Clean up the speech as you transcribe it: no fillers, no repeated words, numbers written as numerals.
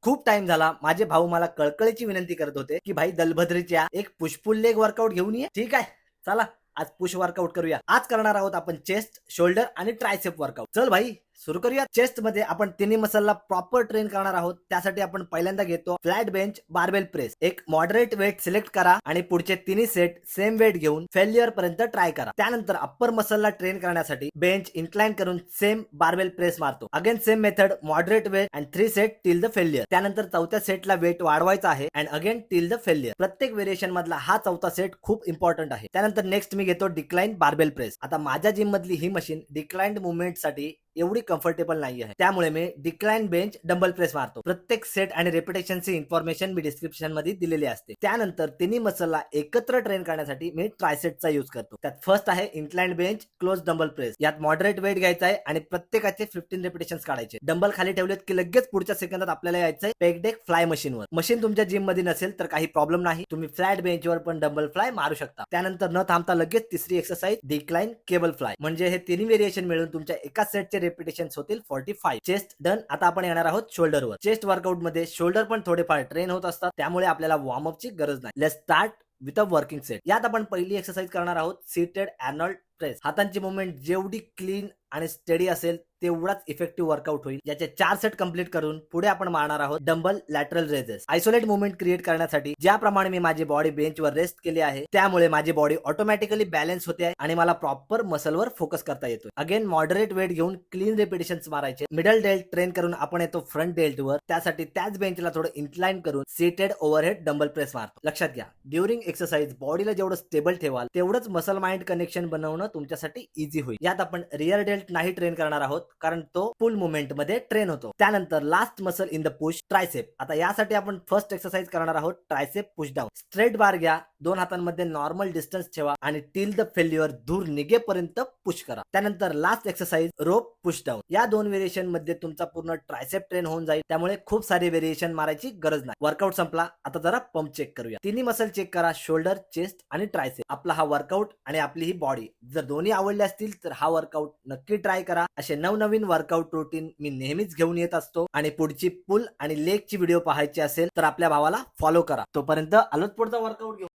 खूप टाइम झाला माझे भाऊ मला कळकळीची विनंती करत होते की भाई दलभद्रीच्या एक पुश पुल लेग वर्कआउट घेऊन ये. ठीक आहे, चला आज पुश वर्कआउट करूया. आज करणार आहोत आपण चेस्ट, शोल्डर आणि ट्रायसेप वर्कआउट. चल भाई सुरू करूया. चेस्ट मध्ये आपण तिन्ही मसलला प्रॉपर ट्रेन करणार आहोत. त्यासाठी आपण पहिल्यांदा घेतो फ्लॅट बेंच बारबेल प्रेस. एक मॉडरेट वेट सिलेक्ट करा आणि पुढचे तिन्ही सेट सेम वेट घेऊन फेल्युअर पर्यंत ट्राय करा. त्यानंतर अप्पर मसलला ट्रेन करण्यासाठी बेंच इन्क्लाइन करून सेम बारबेल प्रेस मारतो. Again same method, moderate weight and 3 set till the failure. त्यानंतर चौथ्या सेटला वेट वाढवायचा आहे and again till the failure. प्रत्येक व्हेरिएशन मधला हा चौथा सेट खूप इम्पॉर्टंट आहे. त्यानंतर नेक्स्ट मी घेतो डिक्लाइन बारबेल प्रेस. आता माझ्या जिम मधली ही मशीन डिक्लाइंड मुवमेंट साठी एवढी कम्फर्टेबल नाही आहे, त्यामुळे मी डिक्लाइन बेंच डंबल प्रेस मारतो. प्रत्येक सेट आणि रेपिटेशनची इन्फॉर्मेशन मी डिस्क्रिप्शन मध्ये दिलेली असते. त्यानंतर तिन्ही मसलला एकत्र ट्रेन करण्यासाठी मी ट्रायसेटचा यूज करतो. त्यात फर्स्ट आहे inclined bench close dumbbell press. यात मॉडरेट वेट घ्यायचा आहे आणि प्रत्येकाचे 15 रेपिटेशन्स काढायचे. डंबल खाली ठेवलेत की लगेच पुढच्या सेकंदात आपल्याला यायचंय पेग डेक फ्लाय मशीनवर. मशीन तुमच्या जिम मध्ये नसेल तर काही प्रॉब्लेम नाही, तुम्ही फ्लॅट बेंचवर पण डंबल फ्लाय मारू शकता. त्यानंतर न थांबता लगेच तिसरी एक्सरसाइज डिक्लाइन केबल फ्लाय. म्हणजे हे तिन्ही व्हेरिएशन मिळून तुमच्या एका सेटचे रेपिटेशन होतील 45. Chest done. आता आपण येणार आहोत शोल्डरवर. चेस्ट वर्कआउट मध्ये शोल्डर पण थोडेफार ट्रेन होत असतात, त्यामुळे आपल्याला वॉर्मअपची गरज नाही. Let's start with a working set. यात आपण पहिली एक्सरसाइज करणार आहोत सीटेड आर्नोल्ड प्रेस. हातांची मुवमेंट जेवढी क्लीन आणि स्टेडी असेल तेवढाच इफेक्टिव्ह वर्कआउट होईल. याचे 4 सेट कंप्लीट करून पुढे आपण मारणार आहोत dumbbell lateral raises. Isolate movement create करण्यासाठी ज्याप्रमाणे मी माझी बॉडी बेंचवर रेस्ट केली आहे त्यामुळे माझी बॉडी ऑटोमॅटिकली बॅलन्स होते आहे आणि मला प्रॉपर मसलवर फोकस करता येतो. अगेन मॉडरेट वेट घेऊन क्लीन रेपिटेशन्स मारायचे. मिडल डेल्ट ट्रेन करून आपण येतो फ्रंट डेल्ट वर. त्यासाठी त्याच बेंचला थोडं इन्क्लाइन करून सीटेड ओव्हरहेड डंबल प्रेस मारतो. लक्षात घ्या, ड्युरिंग एक्सरसाइज बॉडीला जेवढं स्टेबल ठेवाल तेवढंच मसल माइंड कनेक्शन बनवणं तुमच्यासाठी इझी होईल. यात आपण रिअर डेल्ट नाही ट्रेन करणार आहोत कारण तो पुल मुवमेंट मध्ये ट्रेन होतो. त्यानंतर last muscle in the push tricep. आता यासाठी आपण फर्स्ट एक्सरसाइज करणार आहोत ट्रायसेप पुश डाऊन. स्ट्रेट बार घ्या, दोन हातांमध्ये नॉर्मल डिस्टन्स ठेवा आणि टिल द फेल्युअर धूर निघेपर्यंत पुश करा. त्यानंतर लास्ट एक्सरसाइज रोप पुश डाऊन. या दोन व्हेरिएशन मध्ये तुमचा पूर्ण ट्रायसेप ट्रेन होऊन जाईल, त्यामुळे खूप सारे व्हेरिएशन मारायची गरज नाही. वर्कआउट संपला. आता जरा पंप चेक करूया. तिन्ही मसल चेक करा, शोल्डर, चेस्ट आणि ट्रायसेप. आपला हा वर्कआउट आणि आपली ही बॉडी जर दोन्ही आवडले असतील तर हा वर्कआउट नक्की ट्राय करा. असे नवनवीन वर्कआउट रूटीन मी नेहमीच घेऊन येत असतो आणि पुढची पुल आणि लेगची व्हिडिओ पाहायची असेल तर आपल्या भावाला फॉलो करा. तोपर्यंत आलोच पुढचा वर्कआउट घेऊ.